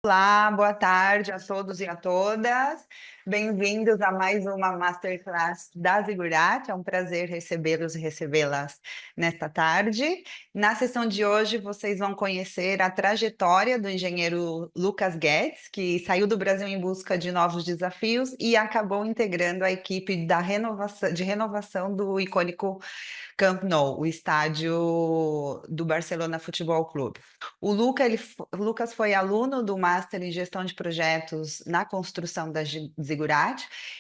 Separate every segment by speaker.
Speaker 1: Olá, boa tarde a todos e a todas. Bem-vindos a mais uma Masterclass da Zigurate. É um prazer recebê-los e recebê-las nesta tarde. Na sessão de hoje, vocês vão conhecer a trajetória do engenheiro Lucas Guedes, que saiu do Brasil em busca de novos desafios e acabou integrando a equipe de renovação do icônico Camp Nou, o estádio do Barcelona Futebol Clube. O Lucas foi aluno do Master em Gestão de Projetos na construção da Zigurate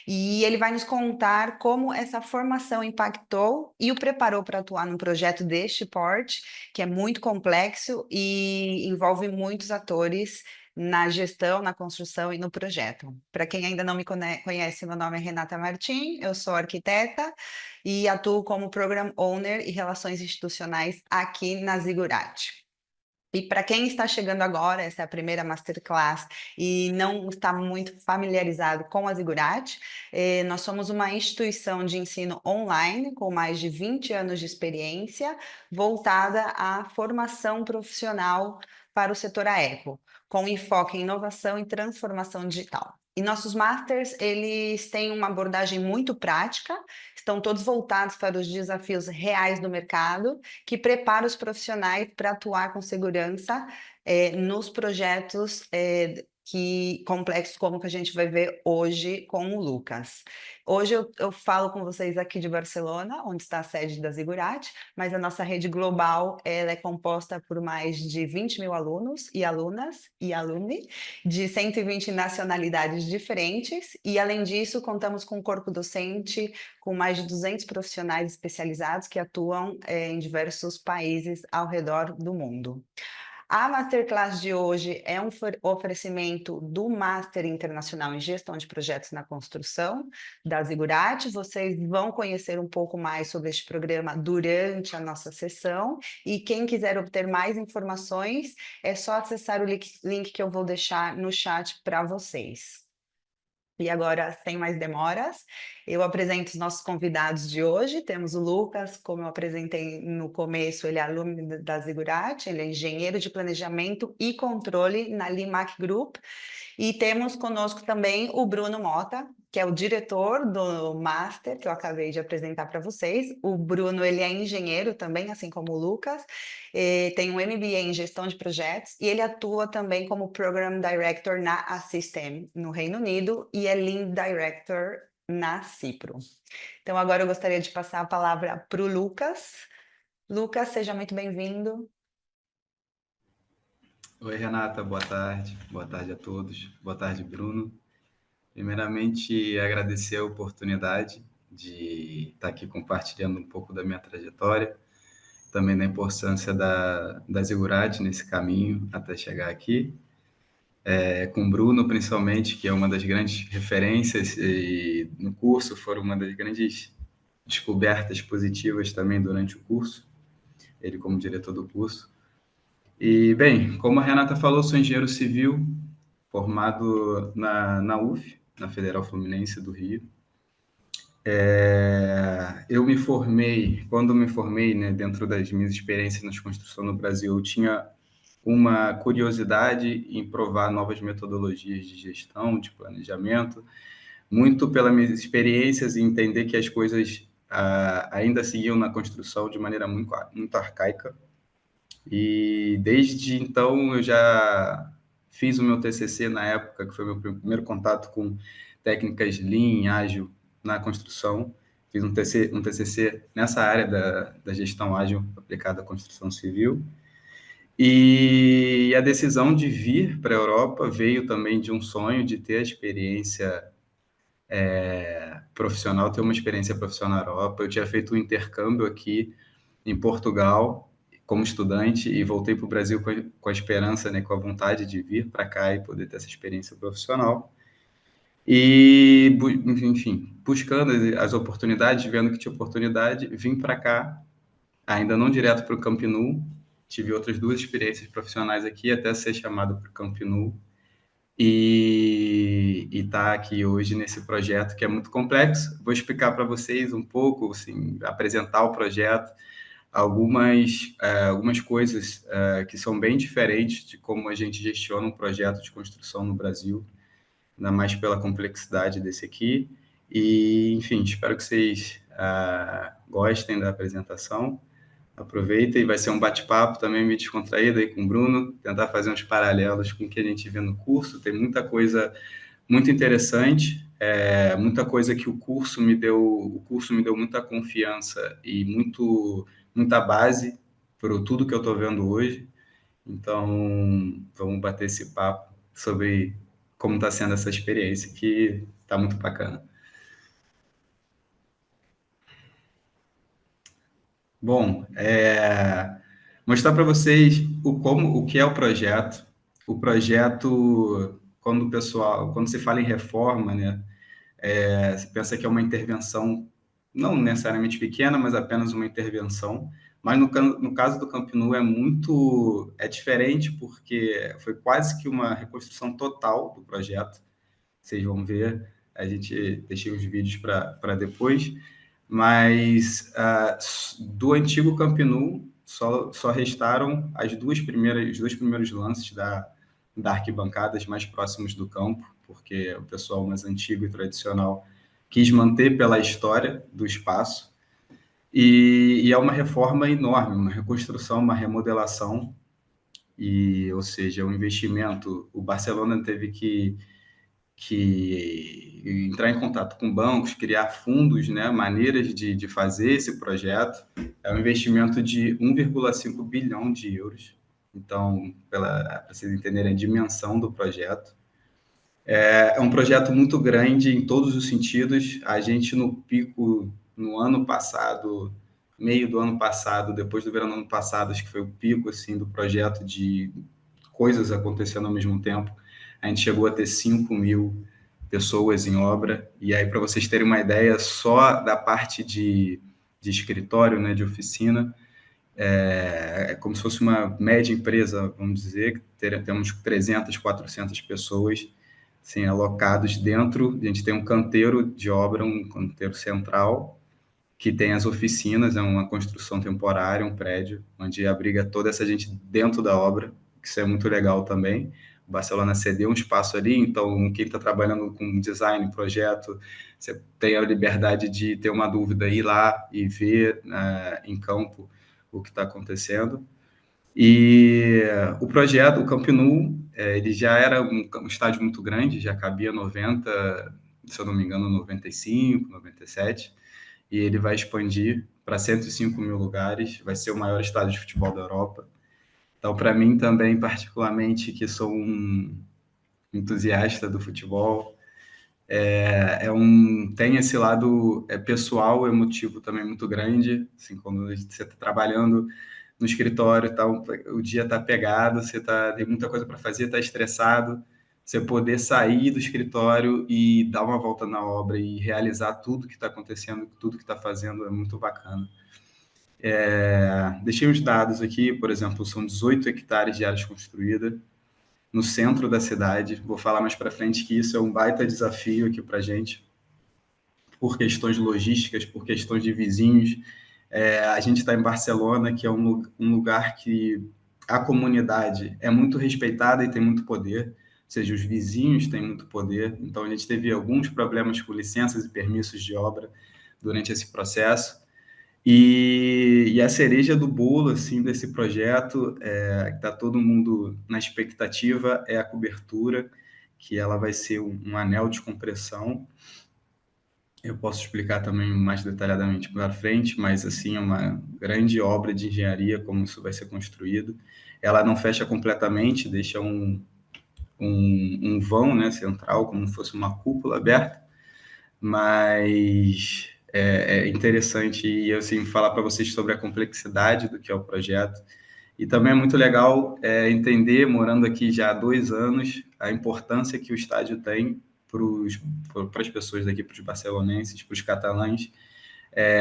Speaker 1: e ele vai nos contar como essa formação impactou e o preparou para atuar num projeto deste porte, que é muito complexo e envolve muitos atores na gestão, na construção e no projeto. Para quem ainda não me conhece, meu nome é Renata Martim, eu sou arquiteta e atuo como Program Owner e Relações Institucionais aqui na Zigurate. E para quem está chegando agora, essa é a primeira masterclass e não está muito familiarizado com a Zigurate, nós somos uma instituição de ensino online com mais de 20 anos de experiência, voltada à formação profissional para o setor aeco, com enfoque em inovação e transformação digital. E nossos masters, eles têm uma abordagem muito prática, estão todos voltados para os desafios reais do mercado, que prepara os profissionais para atuar com segurança nos projetos complexos como que a gente vai ver hoje com o Lucas. Hoje eu falo com vocês aqui de Barcelona, onde está a sede da Zigurate, mas a nossa rede global ela é composta por mais de 20 mil alunos e alunas e alumni de 120 nacionalidades diferentes e, além disso, contamos com um corpo docente com mais de 200 profissionais especializados que atuam em diversos países ao redor do mundo. A Masterclass de hoje é um oferecimento do Master Internacional em Gestão de Projetos na Construção, da Zigurate. Vocês vão conhecer um pouco mais sobre este programa durante a nossa sessão. E quem quiser obter mais informações, é só acessar o link que eu vou deixar no chat para vocês. E agora, sem mais demoras, eu apresento os nossos convidados de hoje. Temos o Lucas, como eu apresentei no começo, ele é aluno da Zigurate, ele é engenheiro de planejamento e controle na Limac Group. E temos conosco também o Bruno Mota, que é o diretor do Master, que eu acabei de apresentar para vocês. O Bruno, ele é engenheiro também, assim como o Lucas, tem um MBA em gestão de projetos e ele atua também como Program Director na Assystem, no Reino Unido, e é Lean Director na Cipro. Então, agora eu gostaria de passar a palavra para o Lucas. Lucas, seja muito bem-vindo.
Speaker 2: Oi, Renata, boa tarde. Boa tarde a todos. Boa tarde, Bruno. Primeiramente, agradecer a oportunidade de estar aqui compartilhando um pouco da minha trajetória, também da importância da Zigurate nesse caminho até chegar aqui. Com o Bruno, principalmente, que é uma das grandes referências e no curso foram uma das grandes descobertas positivas também durante o curso, ele como diretor do curso. E, bem, como a Renata falou, sou engenheiro civil, formado na UF, na Federal Fluminense do Rio. Quando me formei, né, dentro das minhas experiências na construção no Brasil, eu tinha uma curiosidade em provar novas metodologias de gestão, de planejamento, muito pelas minhas experiências e entender que as coisas ainda seguiam na construção de maneira muito, muito arcaica. E desde então eu já fiz o meu TCC na época, que foi o meu primeiro contato com técnicas Lean, ágil na construção. Fiz um TCC nessa área da gestão ágil aplicada à construção civil. E a decisão de vir para a Europa veio também de um sonho de ter a experiência profissional, ter uma experiência profissional na Europa. Eu tinha feito um intercâmbio aqui em Portugal como estudante e voltei para o Brasil com a esperança, né, com a vontade de vir para cá e poder ter essa experiência profissional. E, enfim, buscando as oportunidades, vendo que tinha oportunidade, vim para cá, ainda não direto para o Camp Nou, tive outras duas experiências profissionais aqui até ser chamado para o Camp Nou e estar aqui hoje nesse projeto que é muito complexo. Vou explicar para vocês um pouco, assim, apresentar o projeto, algumas coisas que são bem diferentes de como a gente gestiona um projeto de construção no Brasil, ainda mais pela complexidade desse aqui. E, enfim, espero que vocês gostem da apresentação. Aproveitem, vai ser um bate-papo também meio descontraído aí com o Bruno, tentar fazer uns paralelos com o que a gente vê no curso. Tem muita coisa muito interessante, muita coisa que o curso me deu muita confiança e muita base para tudo que eu estou vendo hoje. Então, vamos bater esse papo sobre como está sendo essa experiência, que está muito bacana. Bom, mostrar para vocês o que é o projeto. O projeto, quando se fala em reforma, né, você pensa que é uma intervenção, não necessariamente pequena, mas apenas uma intervenção. Mas no caso do Camp Nou é diferente, porque foi quase que uma reconstrução total do projeto. Vocês vão ver, a gente deixei os vídeos para depois, mas do antigo Camp Nou só restaram os dois primeiros lances da arquibancadas mais próximos do campo, porque o pessoal mais antigo e tradicional quis manter pela história do espaço, e é uma reforma enorme, uma reconstrução, uma remodelação, ou seja, um investimento. O Barcelona teve que entrar em contato com bancos, criar fundos, né, maneiras de fazer esse projeto. É um investimento de 1,5 bilhão de euros. Então, para vocês entenderem a dimensão do projeto. É um projeto muito grande em todos os sentidos. A gente, no pico, no ano passado, meio do ano passado, depois do verão do ano passado, acho que foi o pico assim, do projeto de coisas acontecendo ao mesmo tempo. A gente chegou a ter 5.000 pessoas em obra. E aí, para vocês terem uma ideia, só da parte de escritório, né, de oficina, é como se fosse uma média empresa, vamos dizer, temos 300, 400 pessoas assim, alocados dentro. A gente tem um canteiro de obra, um canteiro central, que tem as oficinas, é uma construção temporária, um prédio, onde abriga toda essa gente dentro da obra, que isso é muito legal também. O Barcelona cedeu um espaço ali, então quem está trabalhando com design, projeto, você tem a liberdade de ter uma dúvida, ir lá e ver em campo o que está acontecendo. E o projeto, o Camp Nou, ele já era um estádio muito grande, já cabia 90, se eu não me engano, 95, 97, e ele vai expandir para 105 mil lugares, vai ser o maior estádio de futebol da Europa. Então, para mim também, particularmente, que sou um entusiasta do futebol, tem esse lado pessoal, emotivo também muito grande, assim, quando você está trabalhando no escritório, tá, o dia está pegado, tem muita coisa para fazer, está estressado, você poder sair do escritório e dar uma volta na obra e realizar tudo que está acontecendo, tudo que está fazendo, é muito bacana. Deixei os dados aqui, por exemplo, são 18 hectares de áreas construídas no centro da cidade. Vou falar mais para frente que isso é um baita desafio aqui para a gente, por questões logísticas, por questões de vizinhos. A gente está em Barcelona, que é um lugar que a comunidade é muito respeitada e tem muito poder, ou seja, os vizinhos têm muito poder. Então, a gente teve alguns problemas com licenças e permissos de obra durante esse processo. E a cereja do bolo assim, desse projeto, que está todo mundo na expectativa, é a cobertura, que ela vai ser um anel de compressão. Eu posso explicar também mais detalhadamente para frente, mas assim é uma grande obra de engenharia como isso vai ser construído. Ela não fecha completamente, deixa um vão, né, central, como se fosse uma cúpula aberta, mas é interessante e assim falar para vocês sobre a complexidade do que é o projeto. E também é muito legal entender, morando aqui já há 2 anos, a importância que o estádio tem para as pessoas daqui, para os barcelonenses, para os catalães,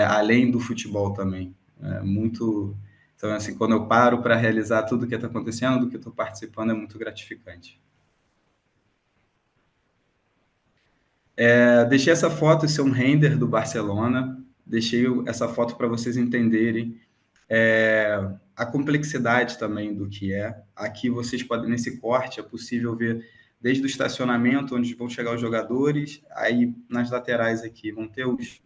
Speaker 2: além do futebol também. Muito. Então, assim, quando eu paro para realizar tudo o que está acontecendo, do que estou participando, é muito gratificante. Deixei essa foto, esse é um render do Barcelona. Deixei essa foto para vocês entenderem A complexidade também do que é. Aqui vocês podem, nesse corte, é possível ver desde o estacionamento, onde vão chegar os jogadores, aí nas laterais aqui vão ter os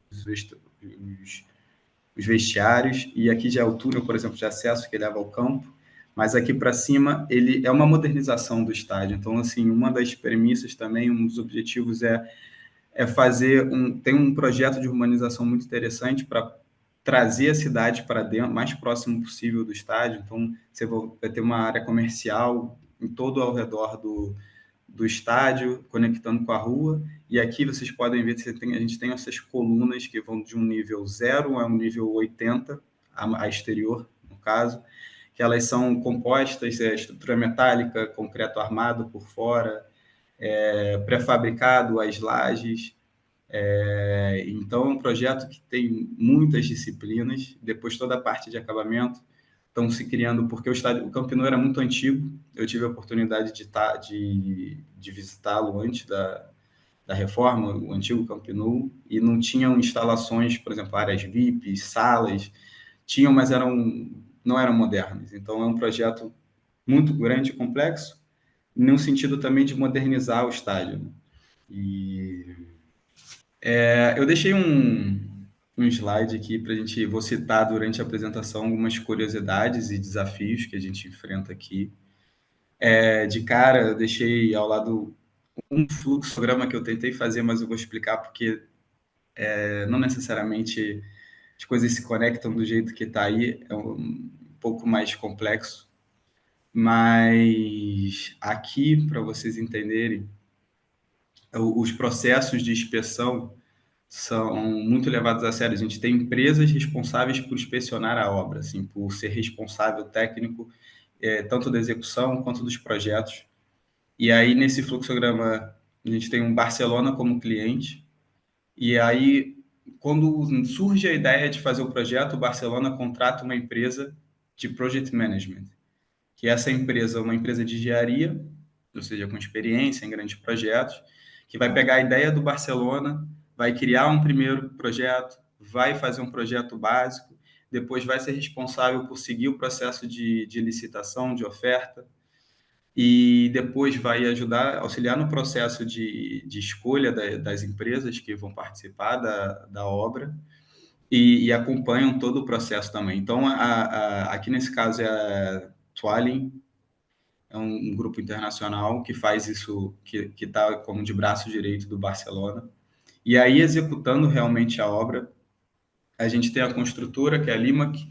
Speaker 2: vestiários, e aqui já é o túnel, por exemplo, de acesso que leva ao campo, mas aqui para cima ele é uma modernização do estádio. Então, assim, uma das premissas também, um dos objetivos é fazer tem um projeto de urbanização muito interessante para trazer a cidade para dentro, mais próximo possível do estádio. Então, você vai ter uma área comercial em todo ao redor do estádio, conectando com a rua. E aqui vocês podem ver que a gente tem essas colunas que vão de um nível 0 a um nível 80, a exterior, no caso, que elas são compostas, estrutura metálica, concreto armado por fora, pré-fabricado, as lajes. Então, é um projeto que tem muitas disciplinas. Depois, toda a parte de acabamento estão se criando, porque o Camp Nou era muito antigo. Eu tive a oportunidade de visitá-lo antes da reforma, o antigo Camp Nou, e não tinham instalações, por exemplo, áreas VIP, salas. Tinham, mas não eram modernas. Então, é um projeto muito grande e complexo, no sentido também de modernizar o estádio, né? E eu deixei um slide aqui para a gente, vou citar durante a apresentação algumas curiosidades e desafios que a gente enfrenta aqui. De cara, eu deixei ao lado um fluxograma que eu tentei fazer, mas eu vou explicar porque não necessariamente as coisas se conectam do jeito que está aí, é um pouco mais complexo. Mas aqui, para vocês entenderem, os processos de inspeção são muito levados a sério. A gente tem empresas responsáveis por inspecionar a obra, assim, por ser responsável técnico, tanto da execução quanto dos projetos. E aí, nesse fluxograma, a gente tem um Barcelona como cliente. E aí, quando surge a ideia de fazer o projeto, o Barcelona contrata uma empresa de project management, que essa empresa é uma empresa de engenharia, ou seja, com experiência em grandes projetos, que vai pegar a ideia do Barcelona, vai criar um primeiro projeto, vai fazer um projeto básico, depois vai ser responsável por seguir o processo de licitação, de oferta, e depois vai ajudar, auxiliar no processo de escolha das empresas que vão participar da obra, e acompanham todo o processo também. Então, aqui nesse caso é a Tualin, é um grupo internacional que faz isso, que está como de braço direito do Barcelona. E aí, executando realmente a obra, a gente tem a construtora, que é a Limac.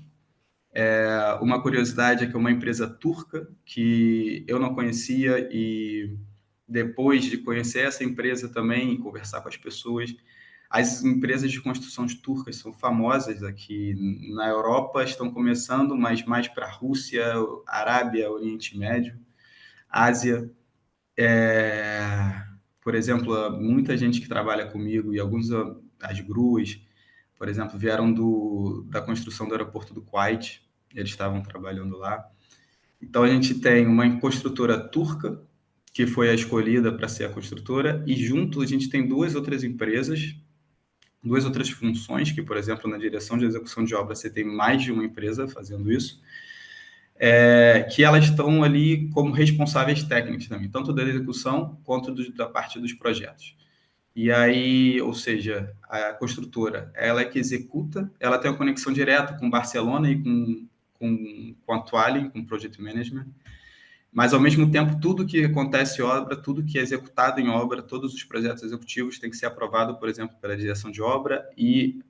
Speaker 2: Uma curiosidade é que é uma empresa turca que eu não conhecia, e depois de conhecer essa empresa também e conversar com as pessoas, as empresas de construção turcas são famosas aqui na Europa, estão começando, mas mais para a Rússia, Arábia, Oriente Médio, Ásia. Por exemplo, muita gente que trabalha comigo e as gruas, por exemplo, vieram da construção do aeroporto do Kuwait, eles estavam trabalhando lá. Então, a gente tem uma construtora turca, que foi a escolhida para ser a construtora, e junto a gente tem duas outras empresas, duas outras funções, que, por exemplo, na direção de execução de obra, você tem mais de uma empresa fazendo isso, que elas estão ali como responsáveis técnicos também, tanto da execução quanto da parte dos projetos. E aí, ou seja, a construtora, ela é que executa, ela tem uma conexão direta com Barcelona e com a Tuali, com Project Management, mas, ao mesmo tempo, tudo que acontece em obra, tudo que é executado em obra, todos os projetos executivos têm que ser aprovados, por exemplo, pela direção de obra, e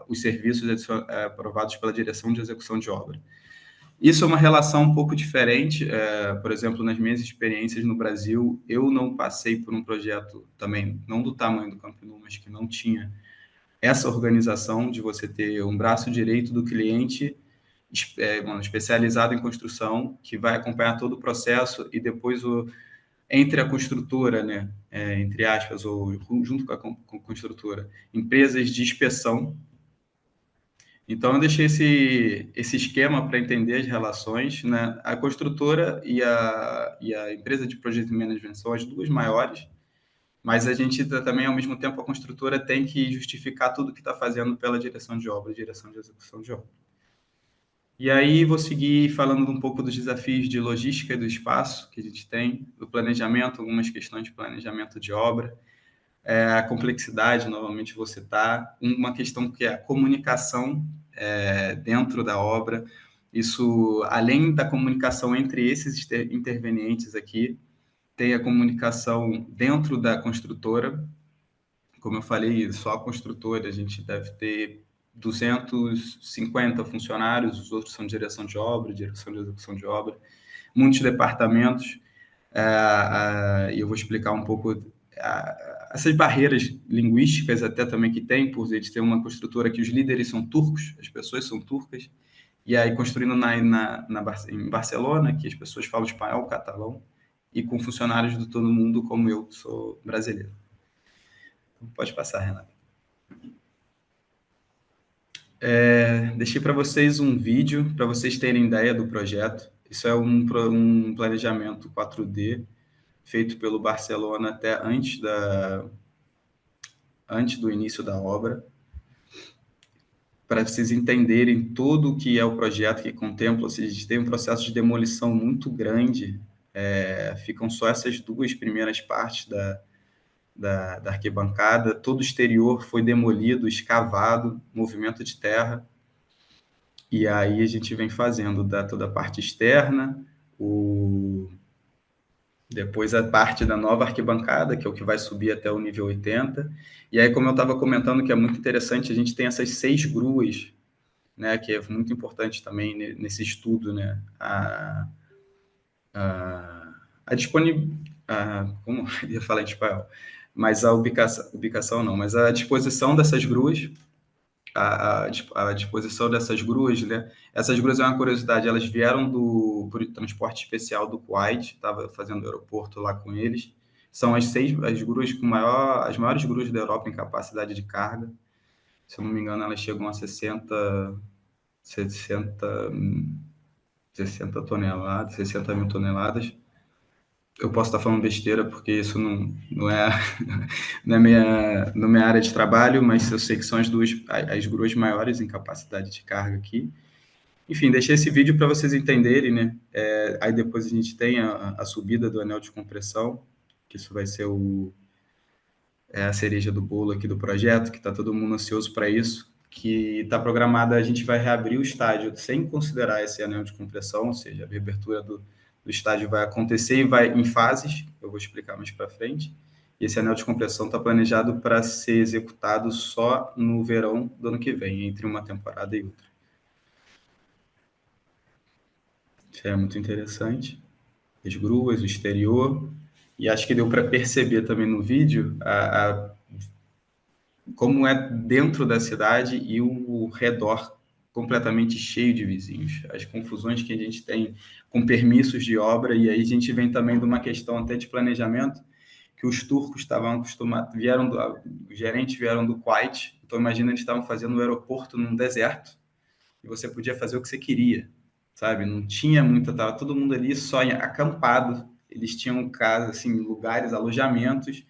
Speaker 2: os serviços aprovados pela direção de execução de obra. Isso é uma relação um pouco diferente. Por exemplo, nas minhas experiências no Brasil, eu não passei por um projeto também, não do tamanho do Camp Nou, mas que não tinha essa organização de você ter um braço direito do cliente especializado em construção, que vai acompanhar todo o processo, e depois entre a construtora, né, entre aspas, ou junto com a construtora, empresas de inspeção. Então, eu deixei esse esquema para entender as relações, né? A construtora e a empresa de Project Management são as duas maiores, mas a gente também, ao mesmo tempo, a construtora tem que justificar tudo que está fazendo pela direção de obra, direção de execução de obra. E aí vou seguir falando um pouco dos desafios de logística e do espaço que a gente tem, do planejamento, algumas questões de planejamento de obra, a complexidade, novamente vou citar, uma questão que é a comunicação dentro da obra. Isso, além da comunicação entre esses intervenientes aqui, tem a comunicação dentro da construtora. Como eu falei, só a construtora, a gente deve ter 250 funcionários, os outros são direção de obra, direção de execução de obra, muitos departamentos, e eu vou explicar um pouco essas barreiras linguísticas até também que tem, por eles ter uma construtora que os líderes são turcos, as pessoas são turcas, e aí construindo em Barcelona, que as pessoas falam espanhol, catalão, e com funcionários de todo mundo, como eu, que sou brasileiro. Então, pode passar, Renato. Deixei para vocês um vídeo para vocês terem ideia do projeto. Isso é um planejamento 4D feito pelo Barcelona até antes do início da obra, para vocês entenderem tudo o que é o projeto que contempla. Ou seja, tem um processo de demolição muito grande, ficam só essas duas primeiras partes da arquibancada, todo o exterior foi demolido, escavado, movimento de terra. E aí a gente vem fazendo toda a parte externa, depois a parte da nova arquibancada, que é o que vai subir até o nível 80. E aí, como eu estava comentando, que é muito interessante, a gente tem essas 6 gruas, né, que é muito importante também nesse estudo, né, a disponibilidade, como eu ia falar em espanhol, mas a ubicação não, mas a disposição dessas gruas, a disposição dessas gruas, né? Essas gruas é uma curiosidade, elas vieram por transporte especial do Kuwait, estava fazendo aeroporto lá com eles. São as gruas as maiores gruas da Europa em capacidade de carga. Se eu não me engano, elas chegam a 60, 60 toneladas, 60 mil toneladas. Eu posso estar falando besteira, porque isso não é, não é minha área de trabalho, mas eu sei que são as gruas maiores em capacidade de carga aqui. Enfim, deixei esse vídeo para vocês entenderem, né? Aí depois a gente tem a subida do anel de compressão, que isso vai ser a cereja do bolo aqui do projeto, que está todo mundo ansioso para isso, que está programada, a gente vai reabrir o estádio sem considerar esse anel de compressão, ou seja, a reabertura do estádio vai acontecer e vai em fases, eu vou explicar mais para frente. E esse anel de compressão está planejado para ser executado só no verão do ano que vem, entre uma temporada e outra. Isso é muito interessante. As gruas, o exterior, e acho que deu para perceber também no vídeo como é dentro da cidade e o redor completamente cheio de vizinhos. As confusões que a gente tem com permissos de obra, e aí a gente vem também de uma questão até de planejamento, que os turcos estavam acostumados, os gerentes vieram do Kuwait, então imagina, eles estavam fazendo um aeroporto num deserto, e você podia fazer o que você queria, sabe? Não tinha muita, tava todo mundo ali só acampado, eles tinham casa, assim, lugares, alojamentos,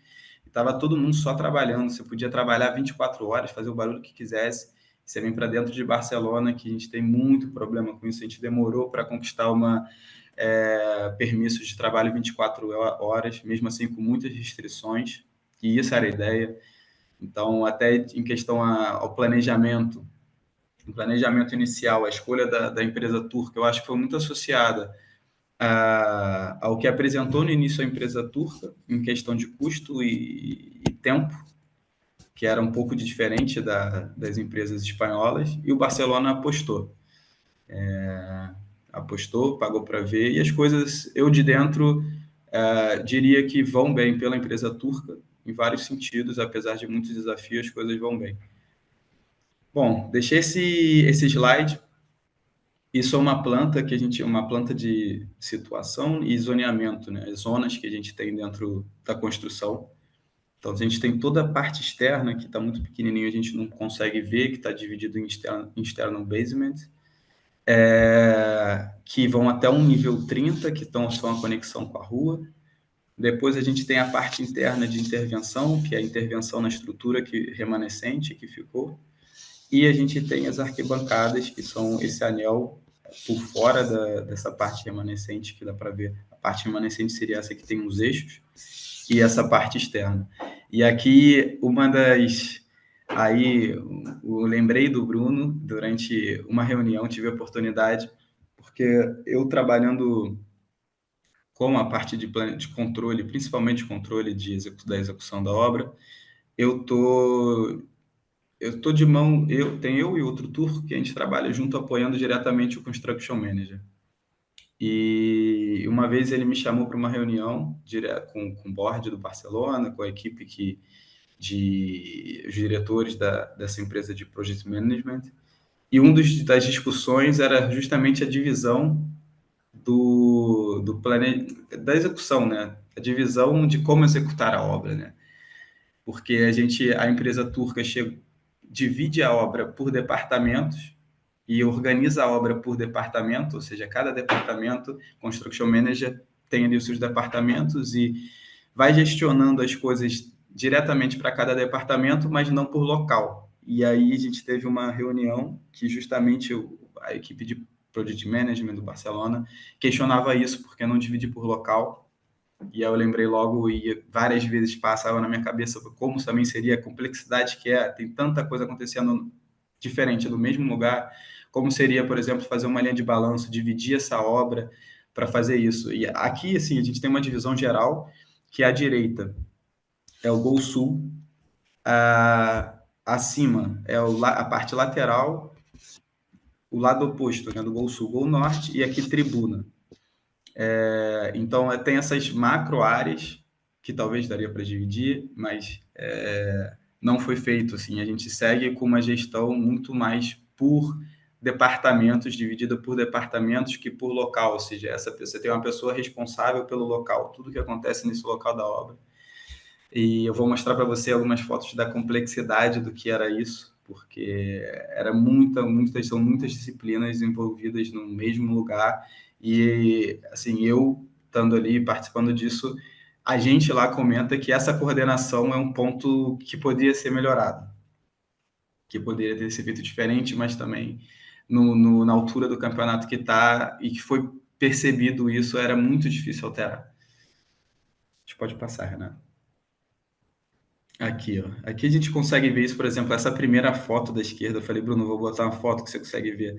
Speaker 2: e tava todo mundo só trabalhando. Você podia trabalhar 24 horas, fazer o barulho que quisesse. Você vem para dentro de Barcelona, que a gente tem muito problema com isso, a gente demorou para conquistar permissos de trabalho 24 horas, mesmo assim com muitas restrições, e isso era a ideia. Então, até em questão ao planejamento, o planejamento inicial, a escolha da empresa turca, eu acho que foi muito associada ao que apresentou no início a empresa turca, em questão de custo e tempo, que era um pouco diferente das empresas espanholas, e o Barcelona apostou. Apostou, pagou para ver, e as coisas, eu de dentro, diria que vão bem pela empresa turca, em vários sentidos, apesar de muitos desafios, as coisas vão bem. Bom, deixei esse slide. Isso é uma planta uma planta de situação e zoneamento, né? As zonas que a gente tem dentro da construção. Então, a gente tem toda a parte externa, que está muito pequenininho, a gente não consegue ver, que está dividido em external basement, que vão até um nível 30, que são a conexão com a rua. Depois a gente tem a parte interna de intervenção, que é a intervenção na estrutura remanescente que ficou. E a gente tem as arquibancadas, que são esse anel por fora dessa parte remanescente, que dá para ver. A parte remanescente seria essa que tem os eixos, e essa parte externa. E aqui, uma das... Aí, eu lembrei do Bruno, durante uma reunião, tive a oportunidade, porque eu trabalhando com a parte de controle, principalmente controle da execução da obra, eu tô de mão, tem eu e outro turco que a gente trabalha junto apoiando diretamente o Construction Manager. E uma vez ele me chamou para uma reunião com o board do Barcelona, com a equipe de os diretores dessa empresa de Project Management, e das discussões era justamente a divisão da execução, né? A divisão de como executar a obra, né? Porque a empresa turca divide a obra por departamentos e organiza a obra por departamento, ou seja, cada departamento, Construction Manager, tem ali os seus departamentos e vai gestionando as coisas diretamente para cada departamento, mas não por local. E aí a gente teve uma reunião que justamente a equipe de Project Management do Barcelona questionava isso, porque não dividir por local. E aí eu lembrei logo e várias vezes passava na minha cabeça como também seria a complexidade que é, tem tanta coisa acontecendo diferente no mesmo lugar, como seria, por exemplo, fazer uma linha de balanço, dividir essa obra para fazer isso. E aqui, assim, a gente tem uma divisão geral, que à direita é o Gol Sul, acima é a parte lateral, o lado oposto, né, do Gol Sul, Gol Norte, e aqui tribuna. Então, tem essas macro áreas que talvez daria para dividir, mas não foi feito assim. A gente segue com uma gestão muito mais por departamentos, dividida por departamentos que por local, ou seja, você tem uma pessoa responsável pelo local, tudo que acontece nesse local da obra. E eu vou mostrar para você algumas fotos da complexidade do que era isso, porque são muitas disciplinas envolvidas no mesmo lugar. E, assim, eu estando ali participando disso, a gente lá comenta que essa coordenação é um ponto que poderia ser melhorado, que poderia ter sido feito diferente, mas também na altura do campeonato que está e que foi percebido isso, era muito difícil alterar. A gente pode passar, Renato. Aqui, ó. Aqui a gente consegue ver isso, por exemplo, essa primeira foto da esquerda. Eu falei, Bruno, vou botar uma foto que você consegue ver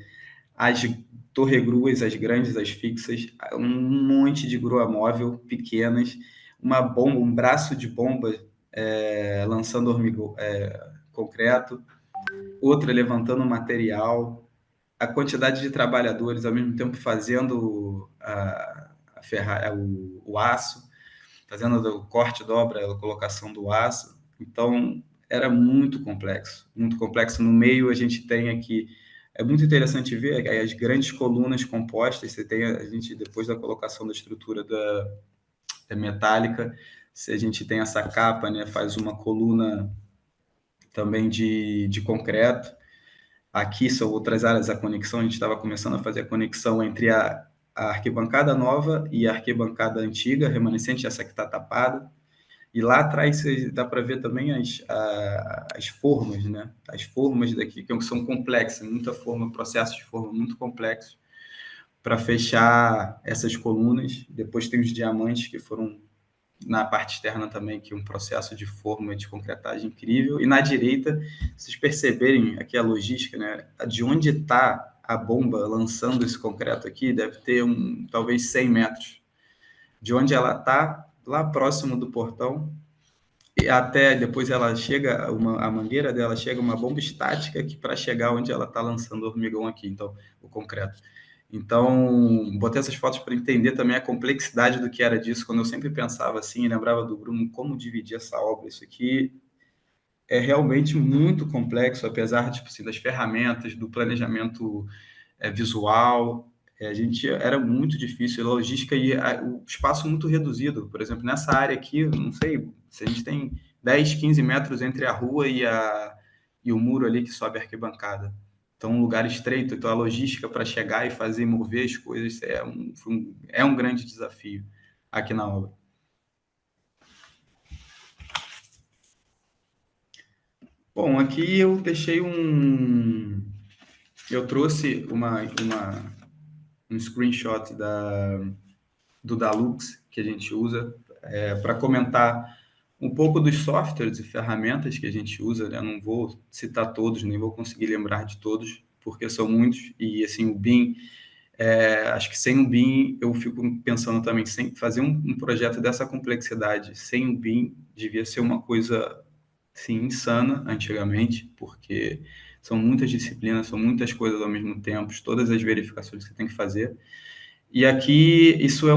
Speaker 2: as torregruas, as grandes, as fixas, um monte de grua móvel pequenas, uma bomba, um braço de bomba lançando concreto, outra levantando material, a quantidade de trabalhadores ao mesmo tempo fazendo o aço, fazendo o corte de obra, a colocação do aço. Então, era muito complexo, muito complexo. No meio, a gente tem aqui, é muito interessante ver as grandes colunas compostas, você tem, a gente, depois da colocação da estrutura da metálica, se a gente tem essa capa, né, faz uma coluna também de concreto. Aqui são outras áreas da conexão, a gente estava começando a fazer a conexão entre a arquibancada nova e a arquibancada antiga, remanescente, essa que está tapada. E lá atrás dá para ver também as formas, né? As formas daqui, que são complexas, muita forma, processos de forma muito complexos para fechar essas colunas. Depois tem os diamantes que foram na parte externa também, que é um processo de forma de concretagem incrível. E na direita, vocês perceberem aqui a logística, né? De onde está a bomba lançando esse concreto aqui, deve ter talvez 100 metros. De onde ela está, lá próximo do portão, e até depois ela chega, a mangueira dela chega uma bomba estática que para chegar onde ela está lançando o hormigão aqui, então, o concreto. Então, botei essas fotos para entender também a complexidade do que era disso, quando eu sempre pensava assim, lembrava do Bruno, como dividir essa obra, isso aqui é realmente muito complexo, apesar tipo, assim, das ferramentas, do planejamento visual, a gente era muito difícil, a logística e o espaço muito reduzido. Por exemplo, nessa área aqui, não sei, se a gente tem 10, 15 metros entre a rua e o muro ali que sobe a arquibancada. Então, um lugar estreito. Então, a logística para chegar e fazer mover as coisas é um grande desafio aqui na obra. Bom, aqui eu deixei eu trouxe um screenshot do Dalux que a gente usa para comentar um pouco dos softwares e ferramentas que a gente usa, né? Não vou citar todos, nem vou conseguir lembrar de todos, porque são muitos, e assim, o BIM, acho que sem o BIM, eu fico pensando também, sem fazer um projeto dessa complexidade, sem o BIM, devia ser uma coisa, assim, insana antigamente, porque são muitas disciplinas, são muitas coisas ao mesmo tempo, todas as verificações que você tem que fazer, e aqui isso é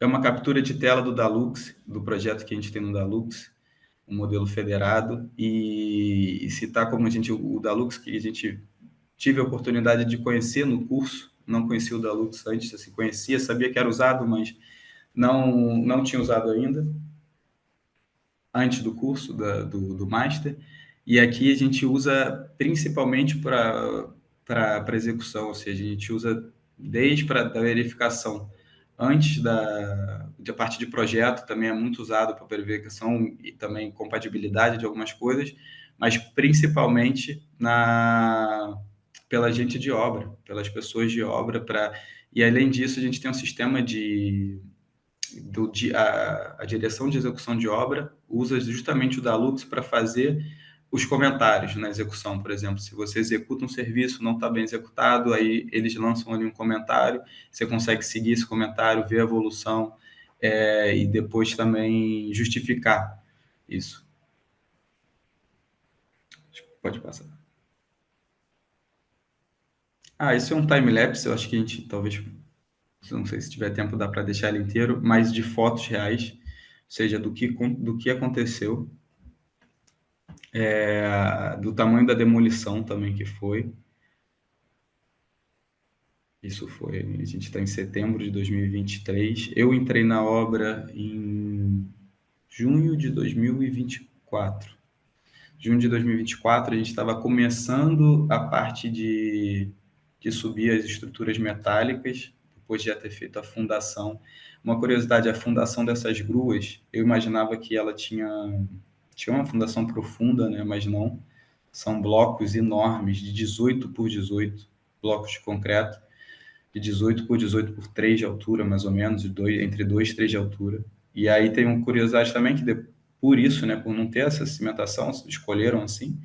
Speaker 2: uma captura de tela do Dalux, do projeto que a gente tem no Dalux, um modelo federado, e citar como o Dalux, que a gente tive a oportunidade de conhecer no curso, não conhecia o Dalux antes, assim, conhecia, sabia que era usado, mas não tinha usado ainda, antes do curso, do Master, e aqui a gente usa principalmente para execução, ou seja, a gente usa desde para da verificação antes da parte de projeto, também é muito usado para verificação e também compatibilidade de algumas coisas, mas principalmente pela gente de obra, pelas pessoas de obra, e além disso a gente tem um sistema a direção de execução de obra usa justamente o Dalux para fazer os comentários na execução, por exemplo, se você executa um serviço, não está bem executado, aí eles lançam ali um comentário, você consegue seguir esse comentário, ver a evolução e depois também justificar isso. Pode passar. Isso é um time-lapse, eu acho que a gente talvez, não sei se tiver tempo, dá para deixar ele inteiro, mas de fotos reais, ou seja, do que aconteceu, do tamanho da demolição também que foi. Isso foi, a gente está em setembro de 2023. Eu entrei na obra em junho de 2024. Junho de 2024, a gente estava começando a parte de subir as estruturas metálicas, depois de já ter feito a fundação. Uma curiosidade, a fundação dessas gruas, eu imaginava que ela tinha uma fundação profunda, né? Mas não. São blocos enormes, de 18 por 18 blocos de concreto, de 18 por 18 por 3 de altura, mais ou menos, entre 2 e 3 de altura. E aí tem uma curiosidade também que, por isso, né, por não ter essa cimentação, escolheram assim,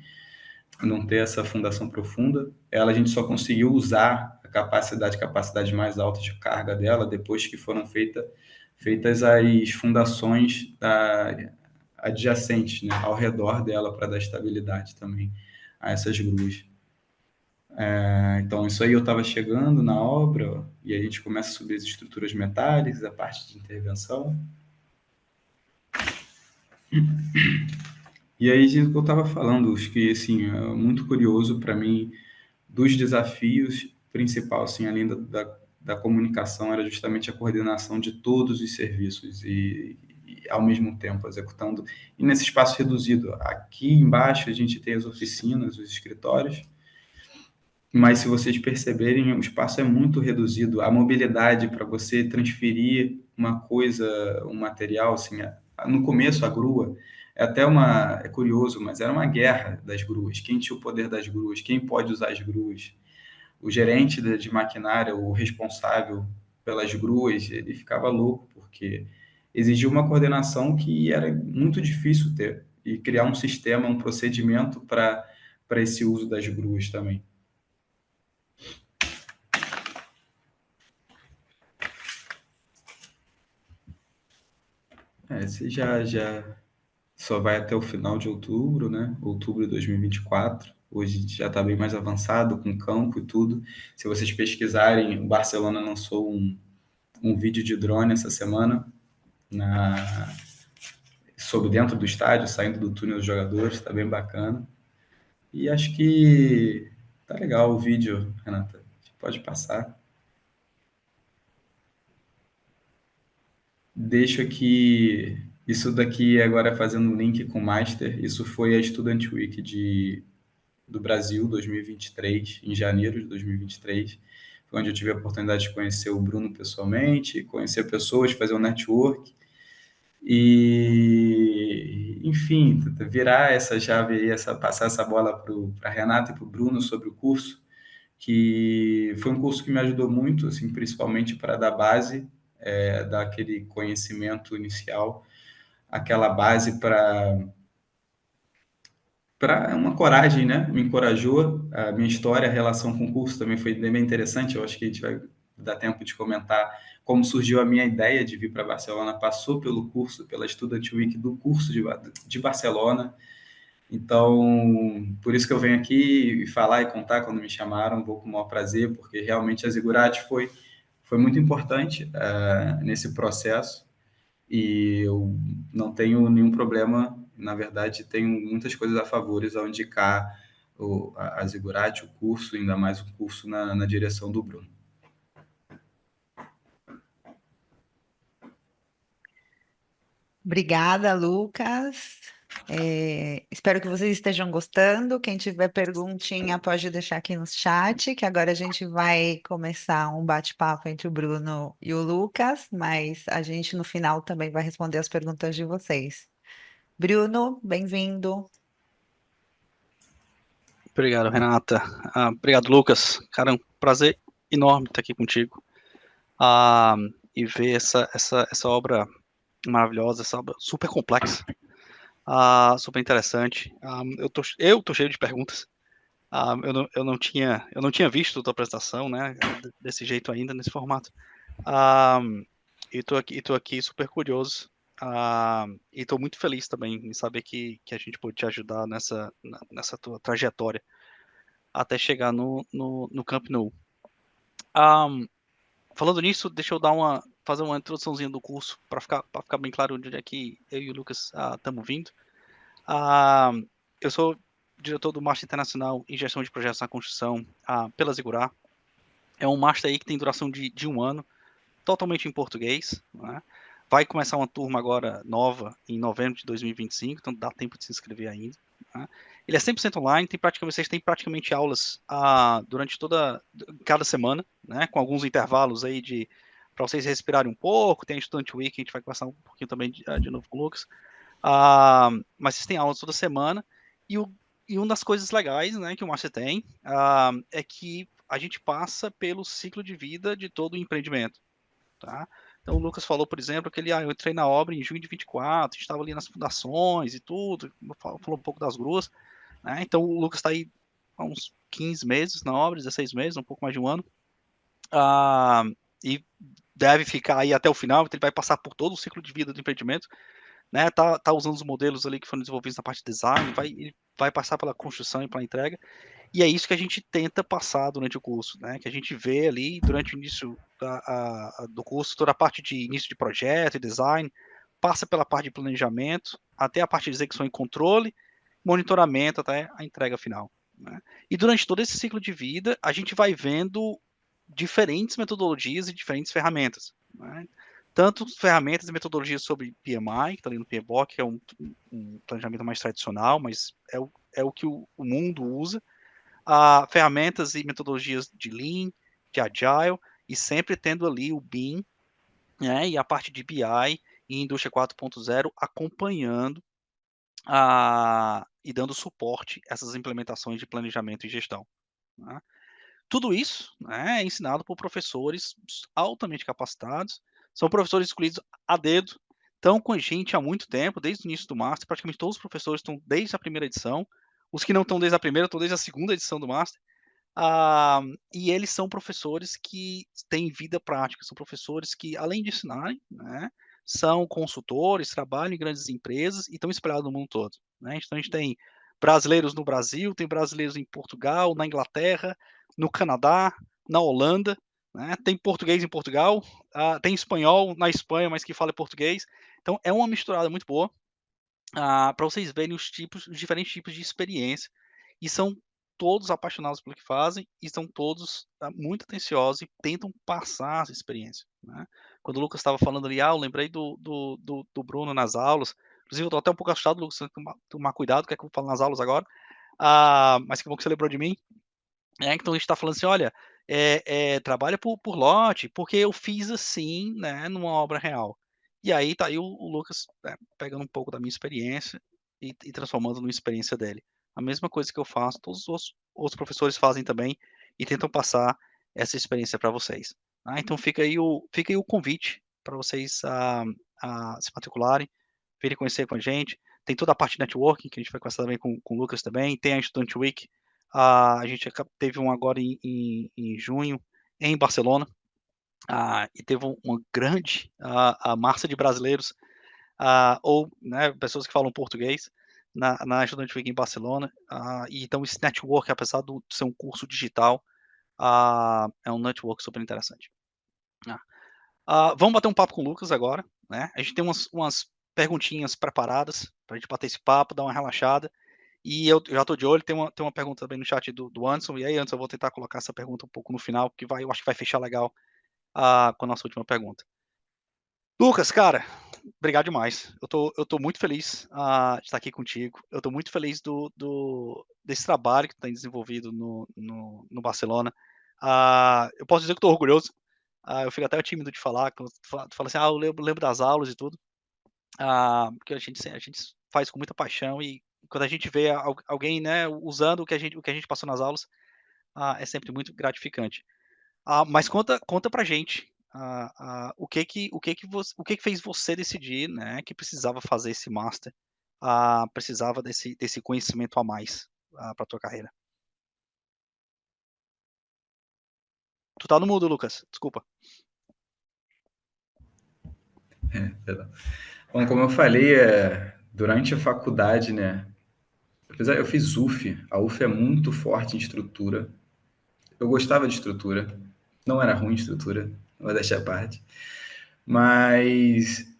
Speaker 2: não ter essa fundação profunda, a gente só conseguiu usar a capacidades mais altas de carga dela depois que foram feitas as fundações adjacentes, né, ao redor dela, para dar estabilidade também a essas gruas. Então, isso aí eu estava chegando na obra, ó, e a gente começa a subir as estruturas metálicas, a parte de intervenção. E aí, o que eu estava falando, acho que, assim, é muito curioso para mim, dos desafios principal, assim, além da comunicação, era justamente a coordenação de todos os serviços e ao mesmo tempo executando, e nesse espaço reduzido. Aqui embaixo a gente tem as oficinas, os escritórios, mas se vocês perceberem, o espaço é muito reduzido. A mobilidade para você transferir uma coisa, um material, assim, no começo a grua é curioso, mas era uma guerra das gruas. Quem tinha o poder das gruas? Quem pode usar as gruas? O gerente de maquinária, o responsável pelas gruas, ele ficava louco porque exigia uma coordenação que era muito difícil ter e criar um sistema, um procedimento para esse uso das gruas também. Esse já só vai até o final de outubro, né? Outubro de 2024. Hoje a gente já está bem mais avançado com campo e tudo. Se vocês pesquisarem, o Barcelona lançou um vídeo de drone essa semana sobre dentro do estádio, saindo do túnel dos jogadores, está bem bacana. E acho que tá legal o vídeo, Renata. Pode passar. Deixo aqui isso daqui agora fazendo um link com o Master. Isso foi a Student Week do Brasil 2023, em janeiro de 2023. Foi onde eu tive a oportunidade de conhecer o Bruno pessoalmente, conhecer pessoas, fazer um network e, enfim, virar essa chave aí, passar essa bola para a Renata e para o Bruno sobre o curso, que foi um curso que me ajudou muito, assim, principalmente para dar base, dar aquele conhecimento inicial, aquela base para uma coragem, né? Me encorajou. A minha história, a relação com o curso também foi bem interessante. Eu acho que a gente vai dar tempo de comentar como surgiu a minha ideia de vir para Barcelona. Passou pelo curso, pela Student Week do curso de Barcelona. Então, por isso que eu venho aqui falar e contar quando me chamaram, vou com o maior prazer, porque realmente a Zigurati foi muito importante nesse processo e eu não tenho nenhum problema, na verdade, tenho muitas coisas a favor ao indicar a Zigurati, o curso, ainda mais o curso na direção do Bruno.
Speaker 1: Obrigada, Lucas. Espero que vocês estejam gostando. Quem tiver perguntinha pode deixar aqui no chat, que agora a gente vai começar um bate-papo entre o Bruno e o Lucas, mas a gente no final também vai responder as perguntas de vocês. Bruno, bem-vindo.
Speaker 3: Obrigado, Renata. Obrigado, Lucas. Cara, é um prazer enorme estar aqui contigo e ver essa obra maravilhosa, essa obra super complexa, super interessante. Eu tô cheio de perguntas. Eu não tinha visto a tua apresentação, né, desse jeito ainda, nesse formato. E tô aqui super curioso. E estou muito feliz também em saber que a gente pode te ajudar nessa tua trajetória até chegar no Camp Nou. Falando nisso, deixa eu fazer uma introduçãozinha do curso para ficar bem claro onde é que eu e o Lucas estamos vindo. Eu sou diretor do Master Internacional em Gestão de Projetos na Construção pela Zigurá. É um Master aí que tem duração de 1 ano, totalmente em português, né? Vai começar uma turma agora nova em novembro de 2025, então dá tempo de se inscrever ainda. Né? Ele é 100% online, vocês têm praticamente aulas durante cada semana, né? Com alguns intervalos aí para vocês respirarem um pouco. Tem a Student Week, a gente vai conversar um pouquinho também de novo com o Lucas. Mas vocês têm aulas toda semana e uma das coisas legais, né, que o Master tem é que a gente passa pelo ciclo de vida de todo o empreendimento. Tá? Então o Lucas falou, por exemplo, que eu entrei na obra em junho de 24, estava ali nas fundações e tudo, falou um pouco das gruas, né? Então o Lucas está aí há uns 15 meses na obra, 16 meses, um pouco mais de 1 ano, e deve ficar aí até o final, então ele vai passar por todo o ciclo de vida do empreendimento, né? Tá usando os modelos ali que foram desenvolvidos na parte de design, ele vai passar pela construção e pela entrega, e é isso que a gente tenta passar durante o curso, né? Que a gente vê ali durante o início do curso, toda a parte de início de projeto e design, passa pela parte de planejamento, até a parte de execução e controle, monitoramento até a entrega final. Né? E durante todo esse ciclo de vida, a gente vai vendo diferentes metodologias e diferentes ferramentas. Né? Tanto ferramentas e metodologias sobre PMI, que está ali no PMBOK, que é um planejamento mais tradicional, mas é o que o mundo usa, ferramentas e metodologias de Lean, de Agile, e sempre tendo ali o BIM, né, e a parte de BI e Indústria 4.0 acompanhando e dando suporte a essas implementações de planejamento e gestão. Né. Tudo isso, né, é ensinado por professores altamente capacitados, são professores escolhidos a dedo, estão com a gente há muito tempo, desde o início do Master, praticamente todos os professores estão desde a primeira edição, os que não estão desde a primeira estão desde a segunda edição do Master, e eles são professores que têm vida prática, são professores que, além de ensinarem, né, são consultores, trabalham em grandes empresas e estão espalhados no mundo todo. Né? Então, a gente tem brasileiros no Brasil, tem brasileiros em Portugal, na Inglaterra, no Canadá, na Holanda, né? Tem português em Portugal, tem espanhol na Espanha, mas que fala português. Então, é uma misturada muito boa para vocês verem os diferentes tipos de experiência. E são todos apaixonados pelo que fazem e estão todos muito atenciosos e tentam passar essa experiência. Né? Quando o Lucas estava falando ali, eu lembrei do Bruno nas aulas. Inclusive, eu estou até um pouco assustado, Lucas, tomar cuidado, o que é que eu vou falar nas aulas agora. Mas que bom que você lembrou de mim. Então a gente está falando assim, olha, trabalha por lote, porque eu fiz assim, né, numa obra real. E aí tá aí o Lucas pegando um pouco da minha experiência e transformando numa experiência dele. A mesma coisa que eu faço, todos os outros professores fazem também, e tentam passar essa experiência para vocês. Tá? Então fica aí o convite para vocês a se matricularem, virem conhecer com a gente. Tem toda a parte de networking, que a gente vai conversar também com o Lucas também. Tem a Student Week. A gente teve um agora em junho, em Barcelona. E teve uma grande massa de brasileiros, ou né, pessoas que falam português, na Student Week em Barcelona. E então esse network, apesar de ser um curso digital, é um network super interessante. Vamos bater um papo com o Lucas agora, né? A gente tem umas perguntinhas preparadas para a gente bater esse papo, dar uma relaxada. E eu já estou de olho, tem uma pergunta também no chat do Anderson, e aí, Anderson, eu vou tentar colocar essa pergunta um pouco no final, porque eu acho que vai fechar legal com a nossa última pergunta. Lucas, cara, obrigado demais. Eu tô muito feliz de estar aqui contigo. Eu tô muito feliz desse trabalho que tu tem desenvolvido no Barcelona. Eu posso dizer que estou orgulhoso. Eu fico até tímido de falar, quando tu fala assim, eu lembro das aulas e tudo. Porque a gente faz com muita paixão e quando a gente vê alguém, né, usando o que a gente passou nas aulas, é sempre muito gratificante. Mas conta pra gente o que fez você decidir, né, que precisava fazer esse master, precisava desse conhecimento a mais para tua carreira. Tu tá no mudo, Lucas. Desculpa.
Speaker 2: Bom, como eu falei, durante a faculdade, né? Apesar, eu fiz UF. A UF é muito forte em estrutura. Eu gostava de estrutura. Não era ruim estrutura, vou deixar a parte. Mas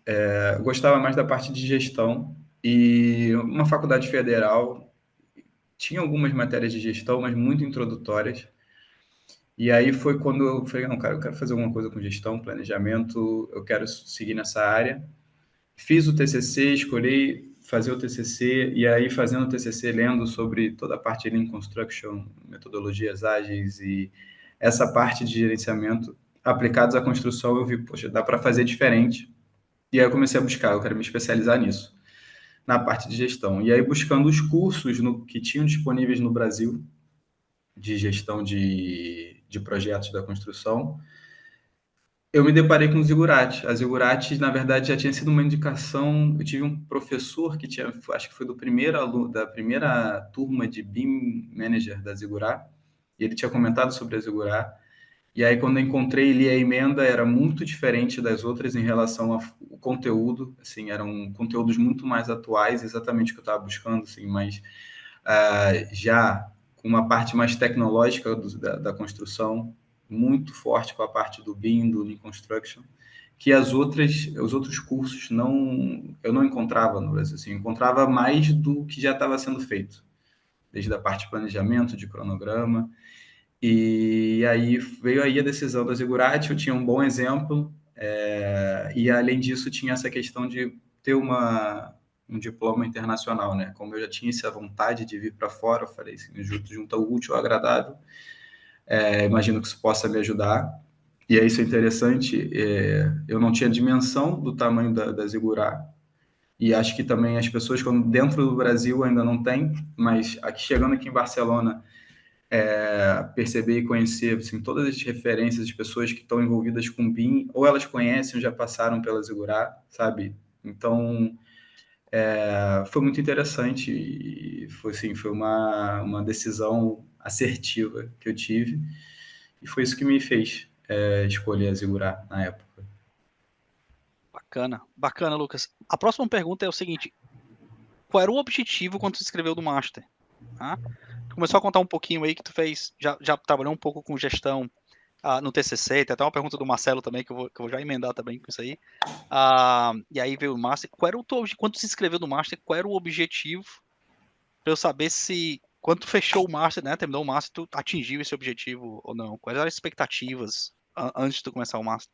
Speaker 2: eu gostava mais da parte de gestão. E uma faculdade federal tinha algumas matérias de gestão, mas muito introdutórias. E aí foi quando eu falei, não, cara, eu quero fazer alguma coisa com gestão, planejamento, eu quero seguir nessa área. Fiz o TCC, escolhi fazer o TCC, e aí fazendo o TCC, lendo sobre toda a parte de Lean Construction, metodologias ágeis e essa parte de gerenciamento aplicados à construção, eu vi, poxa, dá para fazer diferente. E aí eu comecei a buscar, eu quero me especializar nisso, na parte de gestão. E aí buscando os cursos que tinham disponíveis no Brasil, de gestão de projetos da construção, eu me deparei com o Zigurati. A Zigurati, na verdade, já tinha sido uma indicação. Eu tive um professor que tinha, acho que foi da primeira turma de BIM Manager da Zigurati, e ele tinha comentado sobre a Zigurati. E aí, quando eu encontrei e li a emenda, era muito diferente das outras em relação ao conteúdo. Assim, eram conteúdos muito mais atuais, exatamente o que eu estava buscando, assim, mas já com uma parte mais tecnológica da construção, muito forte com a parte do BIM, do Lean Construction, que os outros cursos eu não encontrava no Brasil. Assim, eu encontrava mais do que já estava sendo feito, desde a parte de planejamento, de cronograma. E aí veio aí a decisão da Zigurati, eu tinha um bom exemplo, e além disso tinha essa questão de ter um diploma internacional, né? Como eu já tinha essa vontade de vir para fora, eu falei assim, junta o útil ao agradável, imagino que isso possa me ajudar. E é isso é interessante, eu não tinha dimensão do tamanho da Zigurati, e acho que também as pessoas, quando dentro do Brasil ainda não tem, mas chegando aqui em Barcelona, perceber e conhecer assim, todas as referências de pessoas que estão envolvidas com BIM, ou elas conhecem ou já passaram pela Zigurati, sabe? Então, foi muito interessante e foi uma decisão assertiva que eu tive e foi isso que me fez escolher a Zigurati na época.
Speaker 3: Bacana, Lucas. A próxima pergunta é o seguinte: qual era o objetivo quando tu se inscreveu no Master? Tu começou a contar um pouquinho aí que tu fez, já trabalhou um pouco com gestão no TCC, tem até uma pergunta do Marcelo também, que eu vou já emendar também com isso aí. E aí veio o Master. Qual era quando tu se inscreveu no Master, qual era o objetivo? Para eu saber se, quando tu fechou o Master, né, terminou o Master, tu atingiu esse objetivo ou não. Quais eram as expectativas antes de tu começar o Master?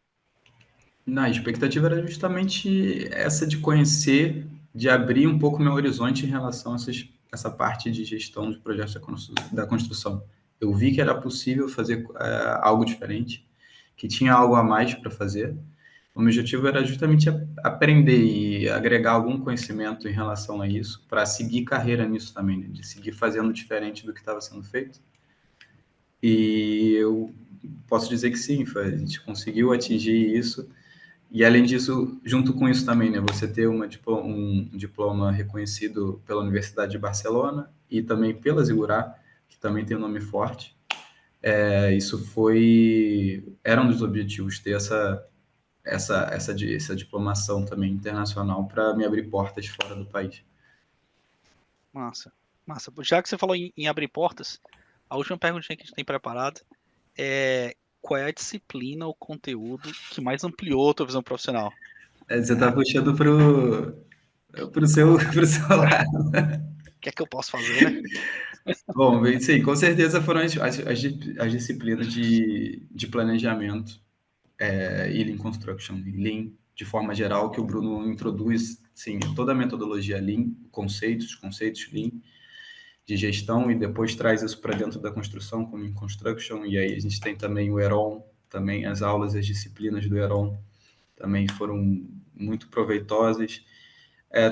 Speaker 2: A expectativa era justamente essa de conhecer, de abrir um pouco meu horizonte em relação a essa parte de gestão de projetos da construção. Eu vi que era possível fazer algo diferente, que tinha algo a mais para fazer. O meu objetivo era justamente aprender e agregar algum conhecimento em relação a isso, para seguir carreira nisso também, né? De seguir fazendo diferente do que estava sendo feito. E eu posso dizer que sim, a gente conseguiu atingir isso. E além disso, junto com isso também, né, você ter um diploma reconhecido pela Universidade de Barcelona e também pela Zigurá, que também tem um nome forte. Isso era um dos objetivos, ter essa diplomação também internacional para me abrir portas fora do país.
Speaker 3: Massa, massa. Já que você falou em abrir portas, a última perguntinha que a gente tem preparada é qual é a disciplina ou conteúdo que mais ampliou a tua visão profissional?
Speaker 2: Você está puxando pro seu lado.
Speaker 3: O que é que eu posso fazer, né?
Speaker 2: Bom, sim, com certeza foram as disciplinas de planejamento, e Lean Construction, Lean, de forma geral, que o Bruno introduz, sim, toda a metodologia Lean, conceitos Lean, de gestão, e depois traz isso para dentro da construção, como Lean Construction, e aí a gente tem também o Heron, também as aulas, as disciplinas do Heron, também foram muito proveitosas.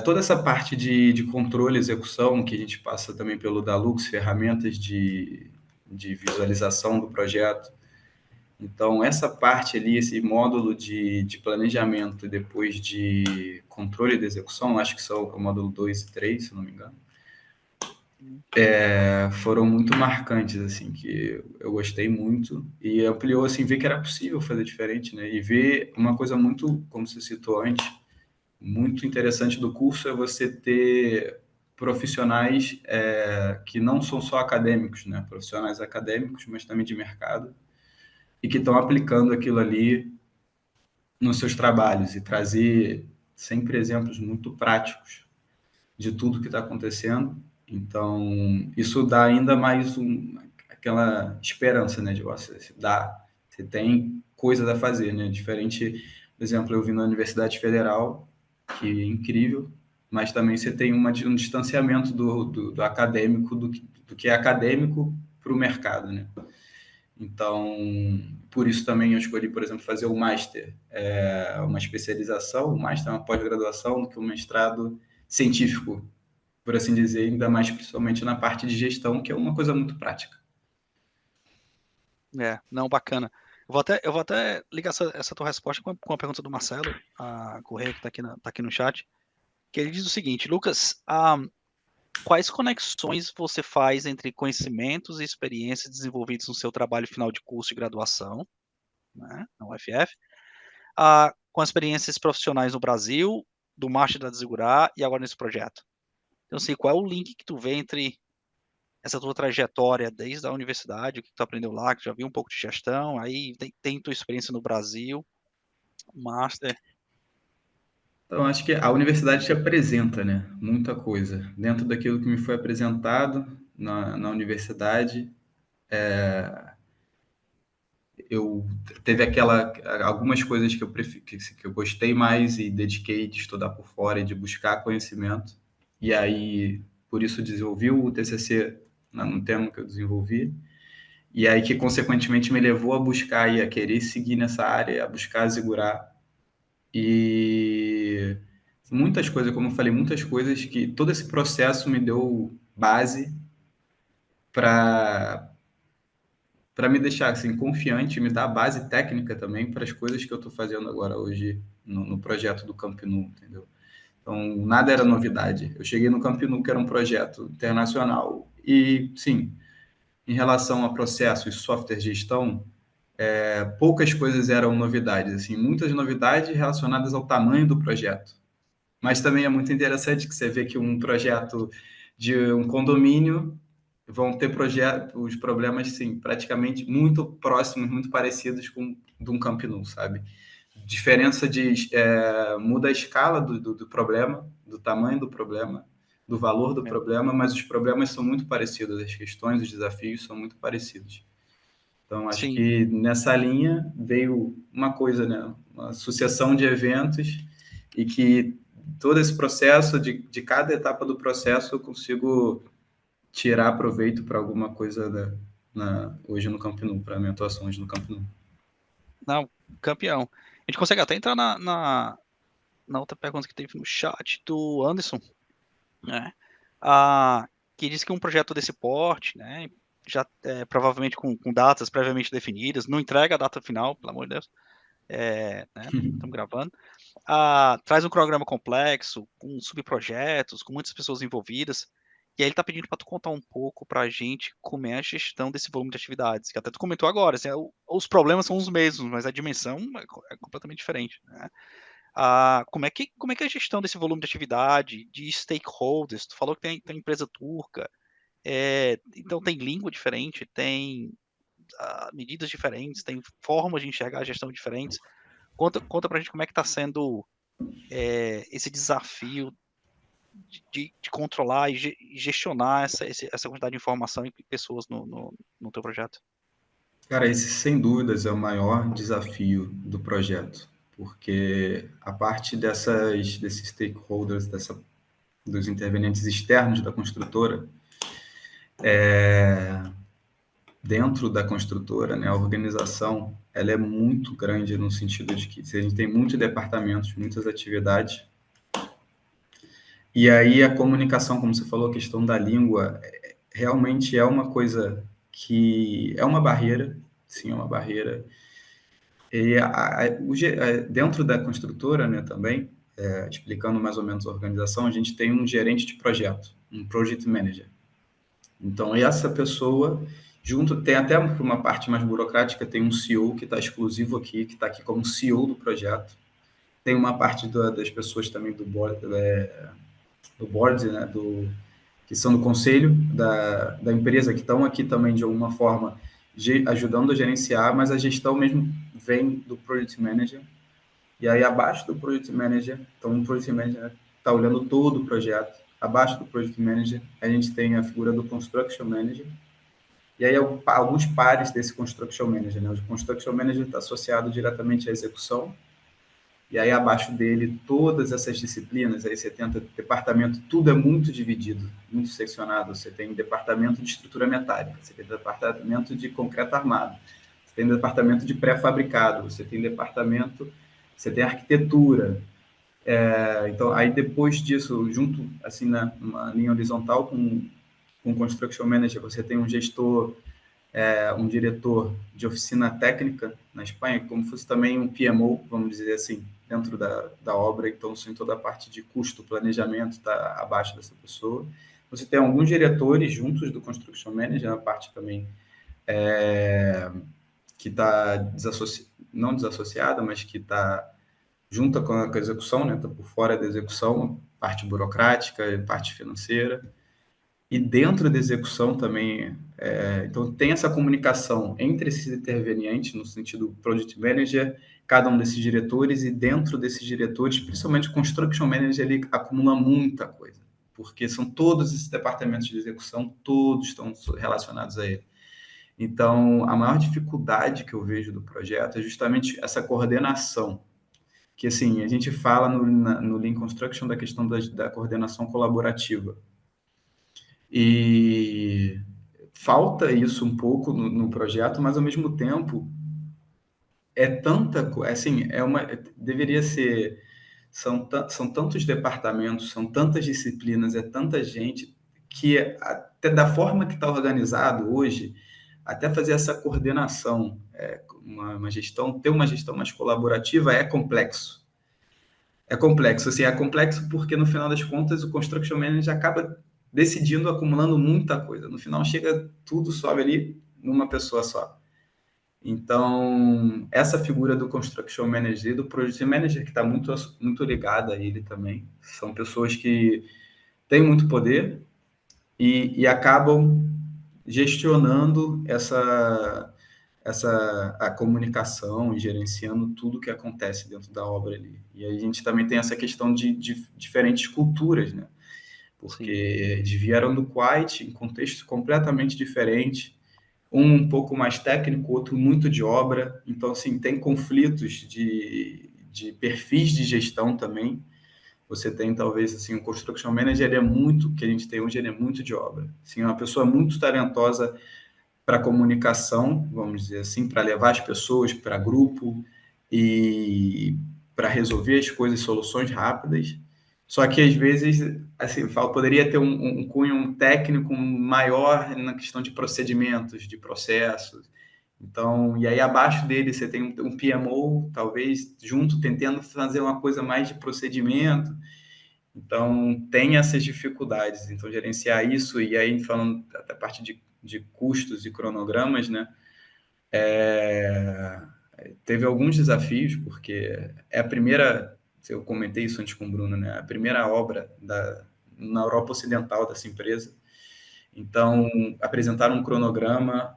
Speaker 2: Toda essa parte de controle e execução, que a gente passa também pelo Dalux, ferramentas de visualização do projeto. Então, essa parte ali, esse módulo de planejamento e depois de controle de execução, acho que são o módulo 2 e 3, se não me engano, foram muito marcantes, assim, que eu gostei muito e ampliou, assim, ver que era possível fazer diferente, né? E ver uma coisa muito, como você citou antes, muito interessante do curso é você ter profissionais que não são só acadêmicos, né? Profissionais acadêmicos, mas também de mercado, e que estão aplicando aquilo ali nos seus trabalhos e trazer sempre exemplos muito práticos de tudo que está acontecendo. Então, isso dá ainda mais aquela esperança, né? De você tem coisas a fazer, né? Diferente, por exemplo, eu vim na Universidade Federal, que é incrível, mas também você tem um distanciamento do acadêmico, do que é acadêmico para o mercado, né? Então, por isso também eu escolhi, por exemplo, fazer o Master, uma especialização, o Master é uma pós-graduação do que o mestrado científico, por assim dizer, ainda mais principalmente na parte de gestão, que é uma coisa muito prática.
Speaker 3: Não, bacana. Eu vou até ligar essa tua resposta com a pergunta do Marcelo, a Correia, que está aqui no chat, que ele diz o seguinte: Lucas, quais conexões você faz entre conhecimentos e experiências desenvolvidos no seu trabalho final de curso de graduação, né, na UFF, com as experiências profissionais no Brasil, do Master da Desigurar e agora nesse projeto? Então, assim, qual é o link que tu vê entre essa tua trajetória desde a universidade, o que tu aprendeu lá, que já viu um pouco de gestão, aí tem tua experiência no Brasil, Master.
Speaker 2: Então, acho que a universidade te apresenta, né, muita coisa. Dentro daquilo que me foi apresentado na universidade, eu teve algumas coisas que eu gostei mais e dediquei de estudar por fora e de buscar conhecimento. E aí, por isso, desenvolvi o TCC no tema que eu desenvolvi. E aí que, consequentemente, me levou a buscar e a querer seguir nessa área, a buscar Zigurar. E muitas coisas, como eu falei, muitas coisas que todo esse processo me deu base para me deixar assim confiante, me dar base técnica também para as coisas que eu estou fazendo agora hoje no projeto do Camp Nou, entendeu? Então, nada era novidade. Eu cheguei no Camp Nou, que era um projeto internacional, e sim, em relação a processos, software, gestão, poucas coisas eram novidades, assim, muitas novidades relacionadas ao tamanho do projeto. Mas também é muito interessante que você vê que um projeto de um condomínio vão ter os problemas, sim, praticamente muito próximos, muito parecidos com de um Camp Nou, sabe? Diferença muda a escala do problema, do tamanho do problema, do valor do problema, mas os problemas são muito parecidos, as questões, os desafios são muito parecidos. Então, acho
Speaker 3: Sim.
Speaker 2: que nessa linha veio uma coisa, né? Uma sucessão de eventos e que todo esse processo, de cada etapa do processo, eu consigo tirar proveito para alguma coisa hoje no Camp Nou, para a minha atuação hoje no Camp Nou.
Speaker 3: Não, campeão. A gente consegue até entrar na outra pergunta que teve no chat do Anderson, né? Que diz que um projeto desse porte, né, provavelmente com datas previamente definidas, não entrega a data final, pelo amor de Deus, né, estamos gravando. Traz um cronograma complexo, com subprojetos, com muitas pessoas envolvidas, e aí ele está pedindo para tu contar um pouco para a gente como é a gestão desse volume de atividades, que até tu comentou agora, assim, os problemas são os mesmos, mas a dimensão é completamente diferente, né? Como é que é a gestão desse volume de atividade, de stakeholders? Tu falou que tem empresa turca, então tem língua diferente, tem medidas diferentes, tem formas de enxergar a gestão diferentes. Conta pra gente como é que está sendo esse desafio de controlar e gestionar essa quantidade de informação e pessoas no teu projeto.
Speaker 2: Cara, esse sem dúvidas é o maior desafio do projeto, porque a parte desses stakeholders, dos intervenientes externos da construtora, dentro da construtora, né, a organização, ela é muito grande no sentido de que a gente tem muitos departamentos, muitas atividades, e aí a comunicação, como você falou, a questão da língua, realmente é uma coisa que é uma barreira, sim, é uma barreira. E dentro da construtora, né, também, explicando mais ou menos a organização, a gente tem um gerente de projeto, um project manager. Então, essa pessoa, tem até uma parte mais burocrática, tem um CEO que está exclusivo aqui, que está aqui como CEO do projeto. Tem uma parte das pessoas também do board, né, que são do conselho da empresa, que estão aqui também, de alguma forma, ajudando a gerenciar, mas a gestão mesmo vem do Project Manager. E aí, abaixo do Project Manager, então o Project Manager está olhando todo o projeto. Abaixo do Project Manager, a gente tem a figura do Construction Manager. E aí, alguns pares desse Construction Manager, né? O Construction Manager está associado diretamente à execução. E aí, abaixo dele, todas essas disciplinas, aí você tenta departamento, tudo é muito dividido, muito seccionado. Você tem departamento de estrutura metálica, você tem departamento de concreto armado, você tem departamento de pré-fabricado, você tem arquitetura. Então, aí depois disso, junto, assim, numa linha horizontal com o Construction Manager, você tem um gestor, um diretor de oficina técnica na Espanha, como fosse também um PMO, vamos dizer assim, dentro da obra. Então, sim, toda a parte de custo, planejamento está abaixo dessa pessoa. Você tem alguns diretores juntos do Construction Manager, na parte também que está não desassociada, mas que está junta com a execução, né? Está por fora da execução, parte burocrática, parte financeira. E dentro da execução também, então tem essa comunicação entre esses intervenientes, no sentido Project Manager, cada um desses diretores, e dentro desses diretores, principalmente o Construction Manager, ele acumula muita coisa, porque são todos esses departamentos de execução, todos estão relacionados a ele. Então, a maior dificuldade que eu vejo do projeto é justamente essa coordenação, que assim, a gente fala no Lean Construction da questão da coordenação colaborativa. E falta isso um pouco no projeto, mas ao mesmo tempo deveria ser, são tantos departamentos, são tantas disciplinas, é tanta gente que até da forma que está organizado hoje, até fazer essa coordenação, uma gestão, ter uma gestão mais colaborativa é complexo. É complexo, assim, é complexo porque no final das contas o Construction Manager acaba decidindo, acumulando muita coisa. No final chega, tudo sobe ali numa pessoa só. Então, essa figura do Construction Manager e do Project Manager, que está muito, muito ligada a ele também, são pessoas que têm muito poder e acabam gestionando a comunicação e gerenciando tudo que acontece dentro da obra ali. E a gente também tem essa questão de diferentes culturas, né? Porque eles vieram do Kuwait em contextos completamente diferentes, um pouco mais técnico, outro muito de obra. Então, assim, tem conflitos de perfis de gestão também. Você tem, talvez, assim, o Construction Manager, que a gente tem hoje, ele é muito de obra. Assim, é uma pessoa muito talentosa para comunicação, vamos dizer assim, para levar as pessoas para grupo e para resolver as coisas, soluções rápidas. Só que às vezes, assim, poderia ter um cunho técnico maior na questão de procedimentos, de processos. Então, e aí abaixo dele você tem um PMO, talvez, junto, tentando fazer uma coisa mais de procedimento. Então, tem essas dificuldades. Então, gerenciar isso, e aí falando da parte de custos e cronogramas, né? Teve alguns desafios, porque é a primeira, eu comentei isso antes com o Bruno, né? A primeira obra na Europa Ocidental dessa empresa. Então, apresentaram um cronograma,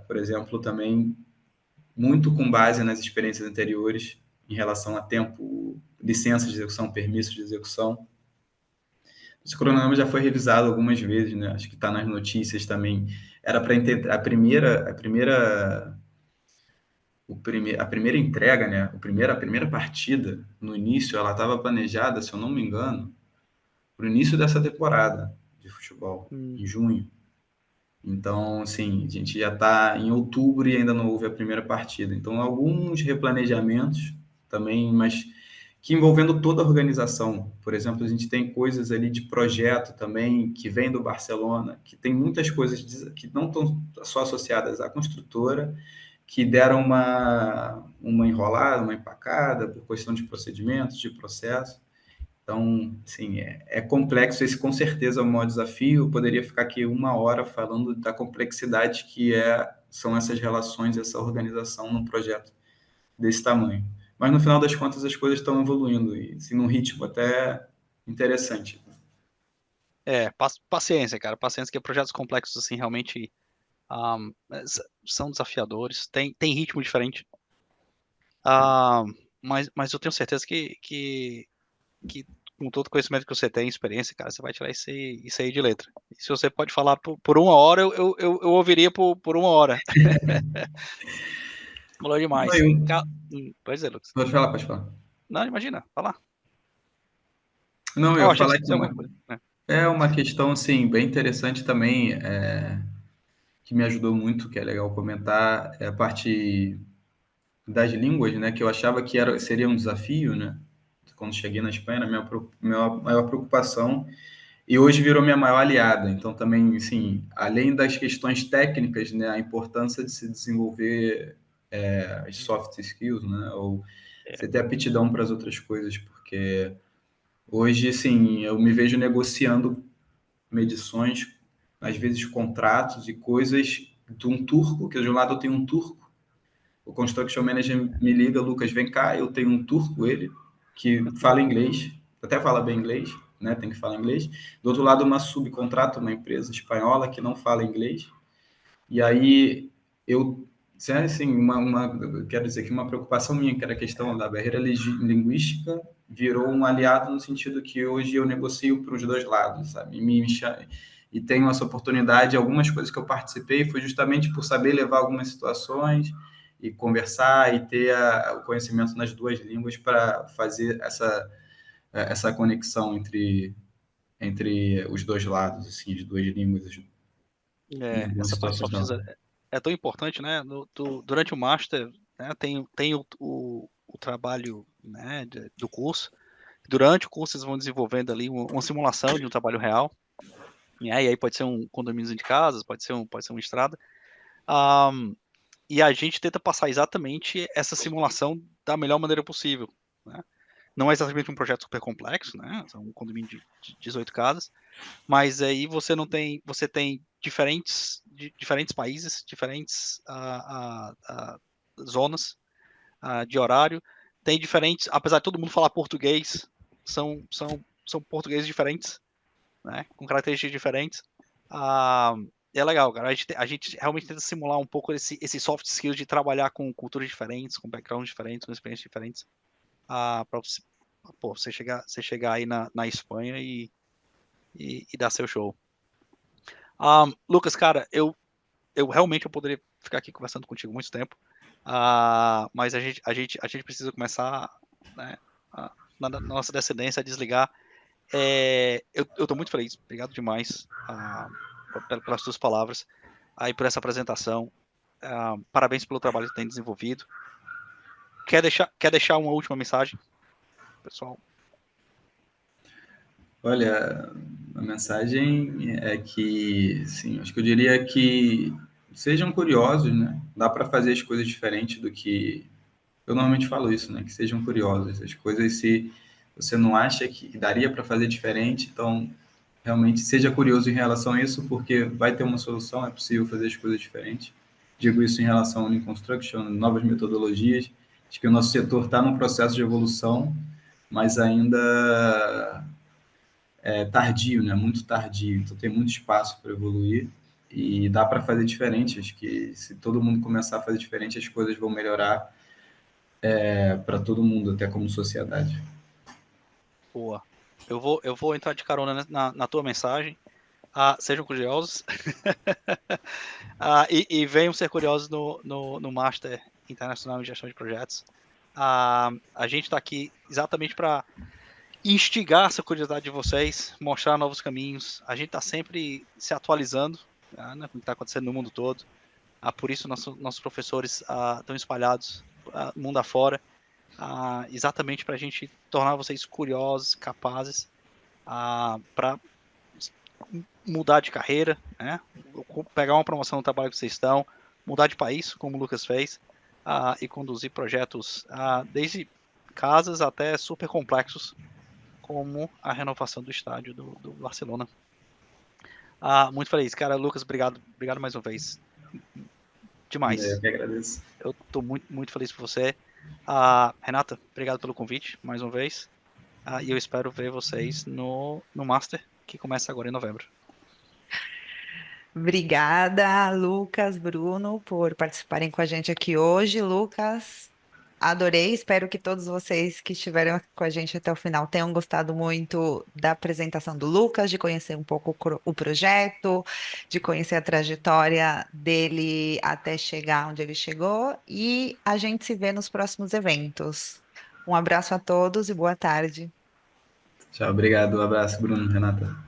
Speaker 2: por exemplo, também muito com base nas experiências anteriores em relação a tempo, licenças de execução, permissos de execução. Esse cronograma já foi revisado algumas vezes, né? Acho que está nas notícias também. Era para a primeira entrega, né? A primeira partida, no início, ela estava planejada, se eu não me engano, para o início dessa temporada de futebol, em junho. Então, assim, a gente já está em outubro e ainda não houve a primeira partida. Então, alguns replanejamentos também, mas que envolvendo toda a organização. Por exemplo, a gente tem coisas ali de projeto também que vem do Barcelona, que tem muitas coisas que não estão só associadas à construtora, que deram uma enrolada, uma empacada por questão de procedimentos, de processo. Então, assim, é complexo. Esse com certeza é o maior desafio. Eu poderia ficar aqui uma hora falando da complexidade que são essas relações, essa organização num projeto desse tamanho. Mas no final das contas as coisas estão evoluindo e assim, num ritmo até interessante.
Speaker 3: Paciência, cara. Paciência, que projetos complexos, assim, realmente são desafiadores. Tem ritmo diferente. Mas eu tenho certeza que com todo o conhecimento que você tem, experiência, cara, você vai tirar isso aí de letra. E se você pode falar por uma hora, eu ouviria por uma hora. Falou demais. Pode dizer, Lucas.
Speaker 2: Pode falar, pode falar.
Speaker 3: Não, imagina, fala.
Speaker 2: Não, eu
Speaker 3: Eu
Speaker 2: ia
Speaker 3: achei que
Speaker 2: falar
Speaker 3: você ia
Speaker 2: que
Speaker 3: dizer alguma coisa.
Speaker 2: é uma questão assim, bem interessante também, que me ajudou muito, que é legal comentar, é a parte das línguas, né, que eu achava que seria um desafio, né, quando cheguei na Espanha, era minha maior preocupação, e hoje virou minha maior aliada. Então, também, assim, além das questões técnicas, né, a importância de se desenvolver as soft skills, né, ou você ter aptidão para as outras coisas, porque hoje, assim, eu me vejo negociando medições, às vezes contratos e coisas de um turco, que de um lado eu tenho um turco, o Construction Manager me liga, Lucas, vem cá, eu tenho um turco, ele, que fala inglês, até fala bem inglês, né, tem que falar inglês. Do outro lado, uma subcontrata, uma empresa espanhola que não fala inglês. E aí, assim, quero dizer que uma preocupação minha, que era a questão da barreira linguística, virou um aliado no sentido que hoje eu negocio para os dois lados, sabe? E tenho essa oportunidade, algumas coisas que eu participei foi justamente por saber levar algumas situações e conversar e ter o conhecimento nas duas línguas para fazer essa conexão entre os dois lados, assim, as duas línguas em algumas
Speaker 3: Essa parte de
Speaker 2: situações.
Speaker 3: soft skills é tão importante, né? Durante o master, né, tem o trabalho, né, do curso. Durante o curso, eles vão desenvolvendo ali uma simulação de um trabalho real. E aí pode ser um condomínio de casas, pode ser uma estrada. E a gente tenta passar exatamente essa simulação da melhor maneira possível, né? Não é exatamente um projeto super complexo, né? É um condomínio de 18 casas, mas aí você tem diferentes países, diferentes zonas de horário, tem diferentes, apesar de todo mundo falar português, são portugueses diferentes, né? Com características diferentes. É legal, cara. A gente realmente tenta simular um pouco esse soft skills de trabalhar com culturas diferentes, com backgrounds diferentes, com experiências diferentes, para você chegar aí na Espanha e dar seu show. Lucas, cara, eu realmente poderia ficar aqui conversando contigo muito tempo, mas a gente precisa começar, né, na nossa descendência a desligar. Eu tô muito feliz, obrigado demais pelas suas palavras, aí por essa apresentação, parabéns pelo trabalho que tem desenvolvido. Quer deixar uma última mensagem, pessoal?
Speaker 2: Olha, a mensagem é que, sim, acho que eu diria que sejam curiosos, né? Dá para fazer as coisas diferentes do que eu normalmente falo isso, né? Que sejam curiosos. As coisas, se você não acha que daria para fazer diferente, então realmente seja curioso em relação a isso, porque vai ter uma solução, é possível fazer as coisas diferentes. Digo isso em relação ao Lean Construction, novas metodologias. Acho que o nosso setor está num processo de evolução, mas ainda é tardio, né? Muito tardio. Então tem muito espaço para evoluir e dá para fazer diferente. Acho que se todo mundo começar a fazer diferente, as coisas vão melhorar para todo mundo, até como sociedade.
Speaker 3: Boa. Eu vou entrar de carona na tua mensagem. Sejam curiosos. E venham ser curiosos no Master Internacional em Gestão de Projetos. A gente está aqui exatamente para instigar essa curiosidade de vocês, mostrar novos caminhos. A gente está sempre se atualizando, né, com o que está acontecendo no mundo todo. Por isso nossos professores estão espalhados mundo afora, exatamente para a gente tornar vocês curiosos, capazes, para mudar de carreira, né? Pegar uma promoção no trabalho que vocês estão, mudar de país, como o Lucas fez, e conduzir projetos desde casas até super complexos, como a renovação do estádio do Barcelona. Muito feliz, cara. Lucas, obrigado mais uma vez.
Speaker 2: Eu
Speaker 3: Demais.
Speaker 2: que agradeço.
Speaker 3: Eu estou muito feliz por você. Renata, obrigado pelo convite mais uma vez. E eu espero ver vocês no Master, que começa agora em novembro.
Speaker 1: Obrigada, Lucas, Bruno, por participarem com a gente aqui hoje. Lucas, adorei. Espero que todos vocês que estiveram aqui com a gente até o final tenham gostado muito da apresentação do Lucas, de conhecer um pouco o projeto, de conhecer a trajetória dele até chegar onde ele chegou. E a gente se vê nos próximos eventos. Um abraço a todos e boa tarde.
Speaker 2: Tchau, obrigado. Um abraço, Bruno, Renata.